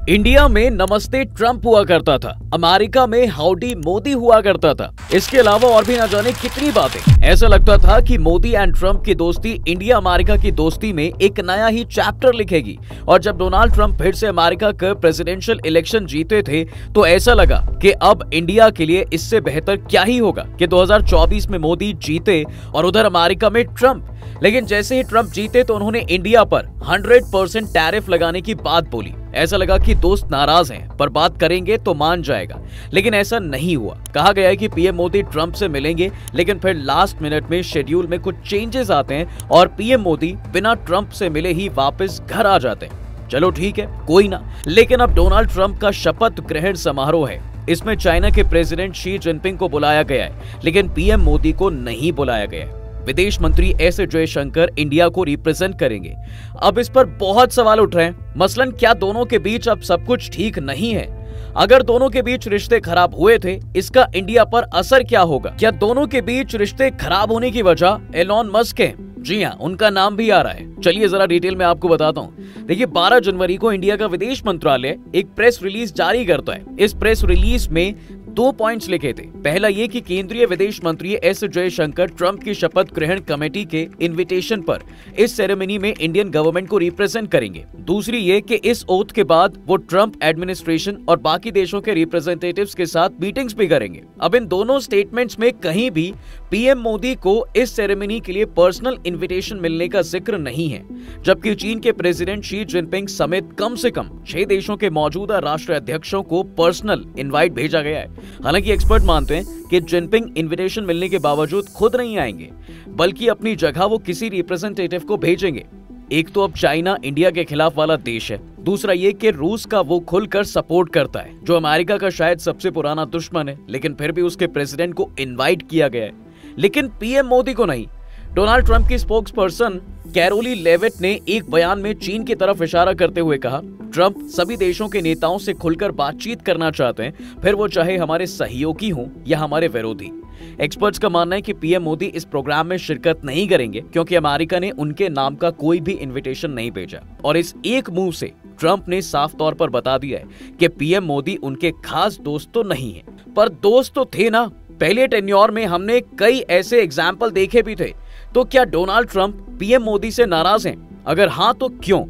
India में नमस्ते Trump हुआ करता था, अमेरिका में हाउडी मोदी हुआ करता था। इसके अलावा और भी ना जाने कितनी बातें। ऐसा लगता था कि मोदी एंड ट्रंप की दोस्ती इंडिया अमेरिका की दोस्ती में एक नया ही चैप्टर लिखेगी। और जब डोनाल्ड ट्रंप फिर से अमेरिका का प्रेसिडेंशियल इलेक्शन जीते थे तो ऐसा लगा कि अब इंडिया के लिए इससे बेहतर क्या ही होगा कि 2024 में मोदी जीते और उधर अमेरिका में ट्रंप। लेकिन जैसे ही ट्रंप जीते तो उन्होंने इंडिया पर 100% टैरिफ लगाने की बात बोली। ऐसा लगा कि दोस्त नाराज हैं पर बात करेंगे तो मान जाएगा, लेकिन ऐसा नहीं हुआ। कहा गया है कि पीएम मोदी ट्रंप से मिलेंगे, लेकिन फिर लास्ट मिनट में शेड्यूल में कुछ चेंजेस आते हैं और पीएम मोदी बिना ट्रंप से मिले ही वापस घर आ जाते हैं। चलो ठीक है, कोई ना। लेकिन अब डोनाल्ड ट्रंप का शपथ ग्रहण समारोह है। इसमें चाइना के प्रेसिडेंट शी जिनपिंग को बुलाया गया है, लेकिन पीएम मोदी को नहीं बुलाया गया है। विदेश मंत्री एस जयशंकर इंडिया को रिप्रेजेंट करेंगे। अब इस पर बहुत सवाल उठ रहे हैं। मसलन क्या दोनों के बीच अब सब कुछ ठीक नहीं है? अगर दोनों के बीच रिश्ते खराब हुए थे, इसका इंडिया पर असर क्या होगा? क्या दोनों के बीच रिश्ते खराब होने की वजह एलॉन मस्क है? जी हाँ, उनका नाम भी आ रहा है। चलिए जरा डिटेल में आपको बताता हूँ। देखिए, 12 जनवरी को इंडिया का विदेश मंत्रालय एक प्रेस रिलीज जारी करता है। इस प्रेस रिलीज में 2 पॉइंट्स लिखे थे। पहला ये कि केंद्रीय विदेश मंत्री एस जयशंकर ट्रंप की शपथ ग्रहण कमेटी के इनविटेशन पर इस सेरेमनी में इंडियन गवर्नमेंट को रिप्रेजेंट करेंगे। दूसरी ये कि इस ओथ के बाद वो ट्रंप एडमिनिस्ट्रेशन और बाकी देशों के रिप्रेजेंटेटिव्स के साथ मीटिंग्स भी करेंगे। अब इन दोनों स्टेटमेंट्स में कहीं भी पीएम मोदी को इस सेरेमनी के लिए पर्सनल इनविटेशन मिलने का जिक्र नहीं है, जबकि चीन के प्रेसिडेंट शी जिनपिंग समेत कम से कम 6 देशों के मौजूदा राष्ट्राध्यक्षों को पर्सनल इनवाइट भेजा गया है। हालांकि एक्सपर्ट मानते हैं कि जिनपिंग इनविटेशन मिलने के बावजूद खुद नहीं आएंगे, बल्कि अपनी जगह वो किसी रिप्रेजेंटेटिव को भेजेंगे। एक तो अब चाइना इंडिया के खिलाफ वाला देश है, दूसरा ये कि रूस का वो खुलकर सपोर्ट करता है, जो अमेरिका का शायद सबसे पुराना दुश्मन है, लेकिन फिर भी उसके प्रेसिडेंट को इनवाइट किया गया है, लेकिन पीएम मोदी को नहीं। डोनाल्ड ट्रंप की स्पोक्स पर्सन कैरोली लेविट ने एक बयान में चीन की तरफ इशारा करते हुए कहा, ट्रंप सभी देशों के नेताओं से खुलकर बातचीत करना चाहते हैं, फिर वो चाहे हमारे सहयोगी हों या हमारे विरोधी। एक्सपर्ट्स का मानना है कि पीएम मोदी इस प्रोग्राम में शिरकत नहीं करेंगे, क्योंकि अमेरिका ने उनके नाम का कोई भी इनविटेशन नहीं भेजा। और इस एक मूव से ट्रंप ने साफ तौर पर बता दिया है कि पीएम मोदी उनके खास दोस्त तो नहीं है, पर दोस्त तो थे ना। पहले टेन्योर में हमने कई ऐसे एग्जाम्पल देखे भी थे। तो क्या डोनाल्ड ट्रंप पीएम मोदी से नाराज हैं? अगर हाँ तो क्यों?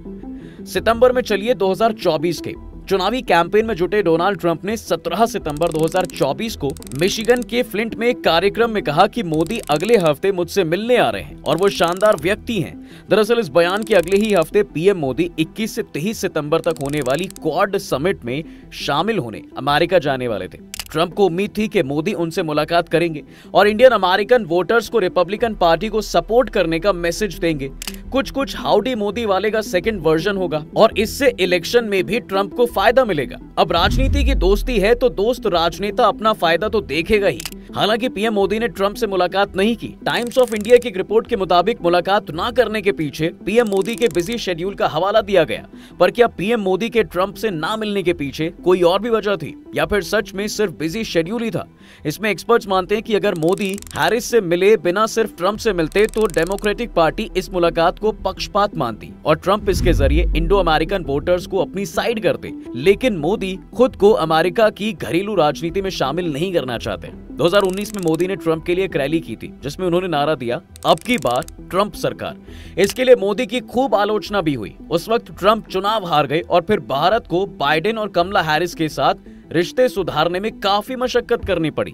सितंबर में चलिए 2024 के चुनावी कैंपेन में जुटे डोनाल्ड ट्रंप ने 17 सितंबर 2024 को मिशिगन के फ्लिंट में एक कार्यक्रम में कहा कि मोदी अगले हफ्ते मुझसे मिलने आ रहे हैं और वो शानदार व्यक्ति हैं। दरअसल इस बयान के अगले ही हफ्ते पीएम मोदी 21 से 23 सितंबर तक होने वाली क्वाड समिट में शामिल होने अमेरिका जाने वाले थे। ट्रंप को उम्मीद थी कि मोदी उनसे मुलाकात करेंगे और इंडियन अमेरिकन वोटर्स को रिपब्लिकन पार्टी को सपोर्ट करने का मैसेज देंगे। कुछ हाउडी मोदी वाले का सेकंड वर्जन होगा और इससे इलेक्शन में भी ट्रंप को फायदा मिलेगा। अब राजनीति की दोस्ती है तो दोस्त राजनेता अपना फायदा तो देखेगा ही। हालांकि पीएम मोदी ने ट्रंप से मुलाकात नहीं की। टाइम्स ऑफ इंडिया की रिपोर्ट के मुताबिक मुलाकात न करने के पीछे पीएम मोदी के बिजी शेड्यूल का हवाला दिया गया। पर क्या पीएम मोदी के ट्रंप से ना मिलने के पीछे कोई और भी वजह थी, या फिर सच में सिर्फ बिजी शेड्यूल ही था? इसमें एक्सपर्ट्स मानते हैं कि अगर मोदी हैरिस से मिले बिना सिर्फ ट्रंप से मिलते तो डेमोक्रेटिक पार्टी इस मुलाकात को पक्षपात मानती और ट्रंप इसके जरिए इंडो अमेरिकन वोटर्स को अपनी साइड करते। लेकिन मोदी खुद को अमेरिका की घरेलू राजनीति में शामिल नहीं करना चाहते। 2019 में मोदी ने ट्रंप के लिए एक रैली की थी, जिसमें उन्होंने नारा दिया, अब की बार ट्रंप सरकार। इसके लिए मोदी की खूब आलोचना भी हुई। उस वक्त ट्रंप चुनाव हार गए और फिर भारत को बाइडेन और कमला हैरिस के साथ रिश्ते सुधारने में काफी मशक्कत करनी पड़ी।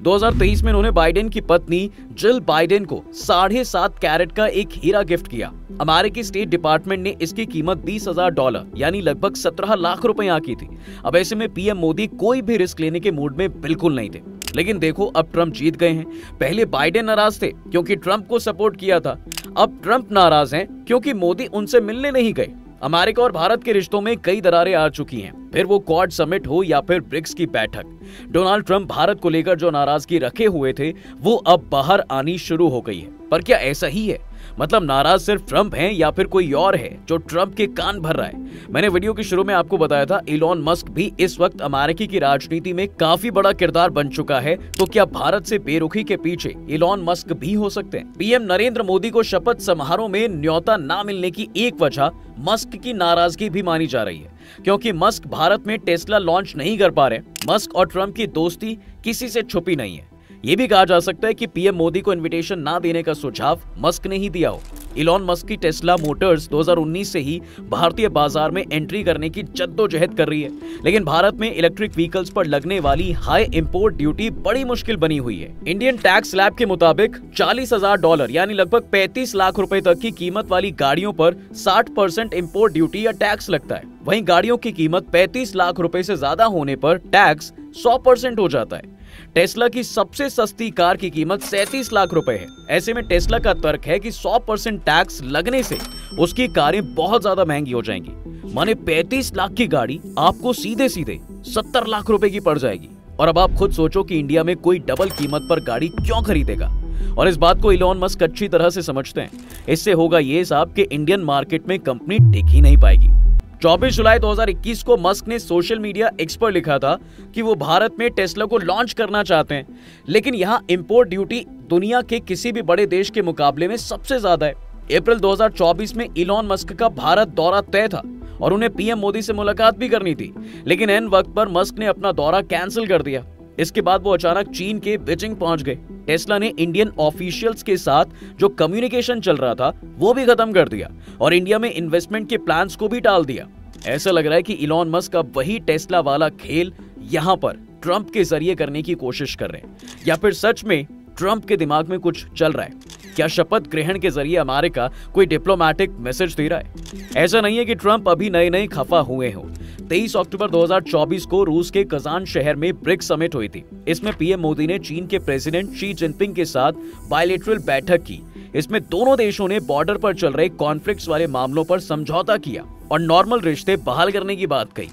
2023 में उन्होंने बाइडेन की पत्नी जिल बाइडेन को 7.5 कैरेट का एक हीरा गिफ्ट किया। अमेरिकी स्टेट डिपार्टमेंट ने इसकी कीमत $20,000 यानी लगभग 17 लाख रुपए आंकी थी। अब ऐसे में पीएम मोदी कोई भी रिस्क लेने के मूड में बिल्कुल नहीं थे। लेकिन देखो, अब ट्रंप जीत गए हैं। पहले बाइडेन नाराज थे क्योंकि ट्रंप को सपोर्ट किया था, अब ट्रंप नाराज हैं क्योंकि मोदी उनसे मिलने नहीं गए। अमेरिका और भारत के रिश्तों में कई दरारें आ चुकी हैं, फिर वो क्वाड समिट हो या फिर ब्रिक्स की बैठक। डोनाल्ड ट्रंप भारत को लेकर जो नाराजगी रखे हुए थे वो अब बाहर आनी शुरू हो गई है। पर क्या ऐसा ही है? मतलब नाराज सिर्फ ट्रंप हैं या फिर कोई और है जो ट्रंप के कान भर रहा है। मैंने वीडियो के शुरू में आपको बताया था इलॉन मस्क भी इस वक्त अमेरिकी की राजनीति में काफी बड़ा किरदार बन चुका है, तो क्या भारत से बेरुखी के पीछे इलॉन मस्क भी हो सकते हैं? पीएम नरेंद्र मोदी को शपथ समारोह में न्योता न मिलने की एक वजह मस्क की नाराजगी भी मानी जा रही है, क्योंकि मस्क भारत में टेस्ला लॉन्च नहीं कर पा रहे। मस्क और ट्रंप की दोस्ती किसी से छुपी नहीं है। ये भी कहा जा सकता है कि पीएम मोदी को इनविटेशन ना देने का सुझाव मस्क ने ही दिया हो। इलॉन मस्क की टेस्ला मोटर्स 2019 से ही भारतीय बाजार में एंट्री करने की जद्दोजहद कर रही है, लेकिन भारत में इलेक्ट्रिक व्हीकल्स पर लगने वाली हाई इंपोर्ट ड्यूटी बड़ी मुश्किल बनी हुई है। इंडियन टैक्स लैब के मुताबिक $40,000 यानी लगभग 35 लाख रुपए तक की कीमत वाली गाड़ियों पर 60% इंपोर्ट ड्यूटी या टैक्स लगता है। वहीं गाड़ियों की कीमत 35 लाख रुपए से ज्यादा होने पर टैक्स 100% हो जाता है। टेस्ला की सबसे सस्ती कार की कीमत 37 लाख रुपए है। ऐसे में टेस्ला का तर्क है कि 100% टैक्स लगने से उसकी कारें बहुत ज्यादा महंगी हो जाएंगी। माने 35 लाख की गाड़ी आपको सीधे सीधे 70 लाख रुपए की पड़ जाएगी। और अब आप खुद सोचो कि इंडिया में कोई डबल कीमत पर गाड़ी क्यों खरीदेगा। और इस बात को इलॉन मस्क अच्छी तरह से समझते हैं। इससे होगा ये साहब कि इंडियन मार्केट में कंपनी टिक ही नहीं पाएगी। 24 जुलाई 2021 को मस्क ने सोशल मीडिया एक्स पर लिखा था कि वो भारत में टेस्ला को लॉन्च करना चाहते हैं, लेकिन यहाँ इंपोर्ट ड्यूटी दुनिया के किसी भी बड़े देश के मुकाबले में सबसे ज्यादा है। अप्रैल 2024 में इलॉन मस्क का भारत दौरा तय था और उन्हें पीएम मोदी से मुलाकात भी करनी थी, लेकिन ऐन वक्त पर मस्क ने अपना दौरा कैंसिल कर दिया। इसके बाद वो अचानक चीन के बीजिंग पहुंच गए। टेस्ला ने इंडियन ऑफिशियल्स के साथ जो कम्युनिकेशन चल रहा था वो भी खत्म कर दिया और इंडिया में इन्वेस्टमेंट के प्लान्स को भी टाल दिया। ऐसा लग रहा है कि इलॉन मस्क अब वही टेस्ला वाला खेल यहाँ पर ट्रंप के जरिए करने की कोशिश कर रहे हैं, या फिर सच में ट्रंप के दिमाग में कुछ चल रहा है। क्या शपथ ग्रहण के जरिए अमेरिका कोई डिप्लोमेटिक मैसेज दे रहा है? ऐसा नहीं है कि ट्रंप अभी नए खफा हुए हो। 23 अक्टूबर 2024 को रूस के कजान शहर में ब्रिक्स समिट हुई थी। इसमें पीएम मोदी ने चीन के प्रेसिडेंट शी जिनपिंग के साथ बायलैटरल बैठक की। इसमें दोनों देशों ने बॉर्डर पर चल रहे कॉन्फ्लिक्ट्स वाले मामलों पर समझौता किया और नॉर्मल रिश्ते बहाल करने की बात कही।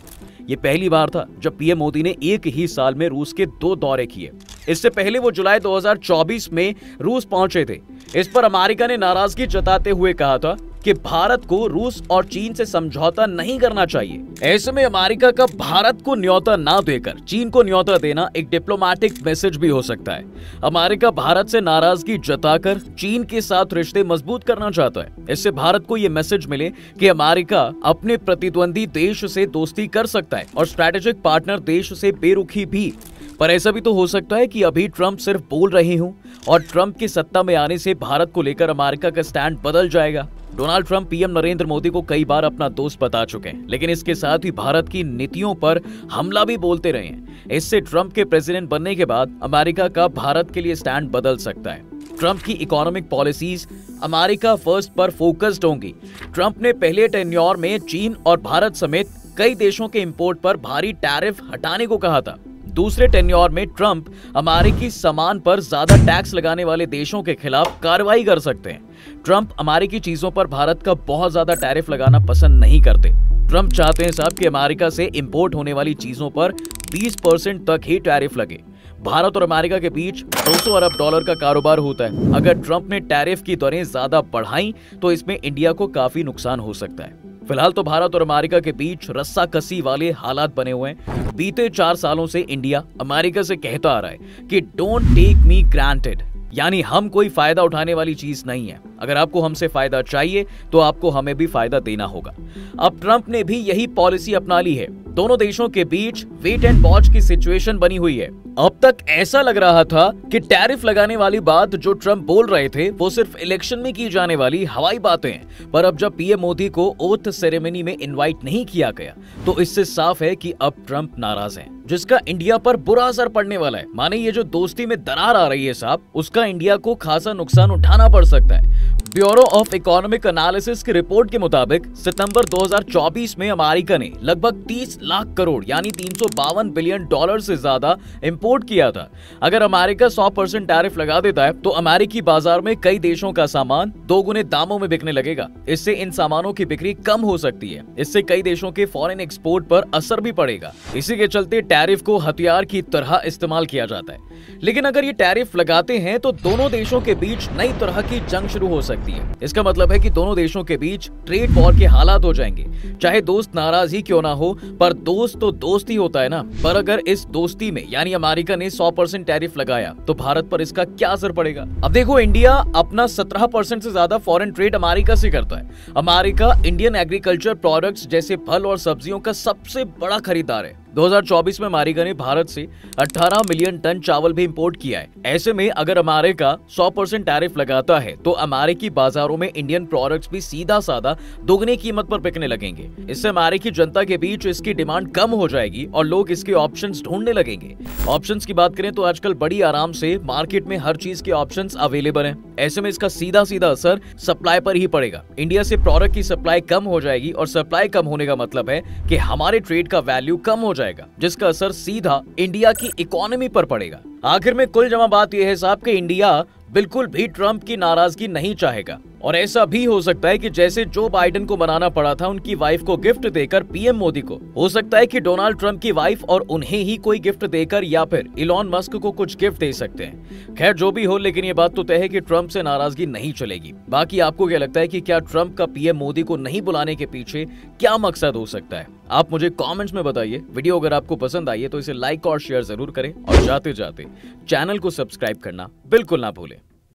ये पहली बार था जब पीएम मोदी ने एक ही साल में रूस के 2 दौरे किए। इससे पहले वो जुलाई 2024 में रूस पहुंचे थे। इस पर अमेरिका ने नाराजगी जताते हुए कहा था कि भारत को रूस और चीन से समझौता नहीं करना चाहिए। ऐसे में अमेरिका का भारत को न्योता ना देकर चीन को न्योता देना एक डिप्लोमेटिक मैसेज भी हो सकता है। अमेरिका भारत से नाराजगी जताकर चीन के साथ रिश्ते मजबूत करना चाहता है। इससे भारत को ये मैसेज मिले कि अमेरिका अपने प्रतिद्वंदी देश से दोस्ती कर सकता है और स्ट्रेटेजिक पार्टनर देश से बेरुखी भी। पर ऐसा भी तो हो सकता है कि अभी ट्रंप सिर्फ बोल रहे हों और ट्रंप की सत्ता में आने से भारत को लेकर अमेरिका का स्टैंड बदल जाएगा। Donald Trump PM Narendra Modi को कई बार अपना दोस्त बता चुके हैं, लेकिन इसके साथ ही भारत की नीतियों पर हमला भी बोलते रहे हैं। इससे ट्रंप के प्रेसिडेंट बनने के बाद अमेरिका का भारत के लिए स्टैंड बदल सकता है। ट्रंप की इकोनॉमिक पॉलिसीज अमेरिका फर्स्ट पर फोकस्ड होंगी। ट्रंप ने पहले टेन्योर में चीन और भारत समेत कई देशों के इंपोर्ट पर भारी टैरिफ हटाने को कहा था। दूसरे टेन्योर में ट्रंप अमेरिकी सामान पर ज्यादा टैक्स लगाने वाले देशों के खिलाफ कार्रवाई कर सकते हैं। ट्रंप अमेरिकी चीजों पर भारत का बहुत ज्यादा टैरिफ लगाना पसंद नहीं करते। ट्रंप चाहते हैं साहब कि अमेरिका से इंपोर्ट होने वाली चीजों पर 20% तक ही टैरिफ लगे। भारत और अमेरिका के बीच $200 अरब का कारोबार होता है। अगर ट्रंप ने टैरिफ की दरें ज्यादा बढ़ाई तो इसमें इंडिया को काफी नुकसान हो सकता है। फिलहाल तो भारत और अमेरिका के बीच रस्साकसी वाले हालात बने हुए हैं। बीते 4 सालों से इंडिया अमेरिका से कहता आ रहा है कि डोंट टेक मी ग्रांटेड, यानी हम कोई फायदा उठाने वाली चीज नहीं है। अगर आपको हमसे फायदा चाहिए तो आपको हमें भी फायदा देना होगा। अब ट्रंप ने भी यही पॉलिसी अपना ली है। दोनों देशों के बीच वेट एंड वॉच की सिचुएशन बनी हुई है। अब तक ऐसा लग रहा था कि टैरिफ लगाने वाली बात जो ट्रंप बोल रहे थे वो सिर्फ इलेक्शन में की जाने वाली हवाई बातें हैं, पर अब जब पीएम मोदी को ओथ सेरेमनी में इनवाइट नहीं किया गया तो इससे साफ है कि अब ट्रंप नाराज हैं, जिसका इंडिया पर बुरा असर पड़ने वाला है। माने ये जो दोस्ती में दरार आ रही है साहब, उसका इंडिया को खासा नुकसान उठाना पड़ सकता है। ब्यूरो ऑफ इकोनॉमिक एनालिसिस की रिपोर्ट के मुताबिक सितंबर 2024 में अमेरिका ने लगभग 30 लाख करोड़ यानी $352 बिलियन से ज्यादा इंपोर्ट किया था। अगर अमेरिका 100% टैरिफ लगा देता है तो अमेरिकी बाजार में कई देशों का सामान 2 गुने दामों में बिकने लगेगा। इससे इन सामानों की बिक्री कम हो सकती है। इससे कई देशों के फॉरेन एक्सपोर्ट पर असर भी पड़ेगा। इसी के चलते टैरिफ को हथियार की तरह इस्तेमाल किया जाता है। लेकिन अगर ये टैरिफ लगाते हैं तो दोनों देशों के बीच नई तरह की जंग शुरू हो सकती है। सकती है। इसका मतलब है कि दोनों देशों के बीच ट्रेड वॉर के हालात हो जाएंगे। चाहे दोस्त नाराज ही क्यों ना हो, पर दोस्त तो दोस्त ही होता है ना। पर अगर इस दोस्ती में यानी अमेरिका ने 100% टैरिफ लगाया तो भारत पर इसका क्या असर पड़ेगा? अब देखो, इंडिया अपना 17% से ज्यादा फॉरेन ट्रेड अमेरिका से करता है। अमेरिका इंडियन एग्रीकल्चर प्रोडक्ट्स जैसे फल और सब्जियों का सबसे बड़ा खरीदार है। 2024 में अमेरिका ने भारत से 18 मिलियन टन चावल भी इंपोर्ट किया है। ऐसे में अगर अमेरिका 100% टैरिफ लगाता है तो अमेरिकी बाजारों में इंडियन प्रोडक्ट्स भी सीधा साधा दोगुनी कीमत पर बिकने लगेंगे। इससे अमेरिकी जनता के बीच इसकी डिमांड कम हो जाएगी और लोग इसके ऑप्शंस ढूंढने लगेंगे। ऑप्शंस की बात करें तो आजकल बड़ी आराम से मार्केट में हर चीज के ऑप्शंस अवेलेबल हैं। ऐसे में इसका सीधा सीधा असर सप्लाई पर ही पड़ेगा। इंडिया से प्रोडक्ट की सप्लाई कम हो जाएगी और सप्लाई कम होने का मतलब है कि हमारे ट्रेड का वैल्यू कम हो जाएगा, जिसका असर सीधा इंडिया की इकोनॉमी पर पड़ेगा। आखिर में कुल जमा बात यह है साहब कि इंडिया बिल्कुल भी ट्रंप की नाराजगी नहीं चाहेगा। और ऐसा भी हो सकता है कि जैसे जो बाइडेन को मनाना पड़ा था उनकी वाइफ को गिफ्ट देकर पीएम मोदी को, हो सकता है कि डोनाल्ड ट्रंप की वाइफ और उन्हें ही कोई गिफ्ट देकर या फिर इलॉन मस्क को कुछ गिफ्ट दे सकते हैं। खैर जो भी हो, लेकिन ये बात तो तय है कि ट्रंप से नाराजगी नहीं चलेगी। बाकी आपको क्या लगता है कि क्या ट्रंप का पीएम मोदी को नहीं बुलाने के पीछे क्या मकसद हो सकता है? आप मुझे कमेंट्स में बताइए। वीडियो अगर आपको पसंद आई है तो इसे लाइक और शेयर जरूर करें और जाते जाते चैनल को सब्सक्राइब करना बिल्कुल ना भूलें।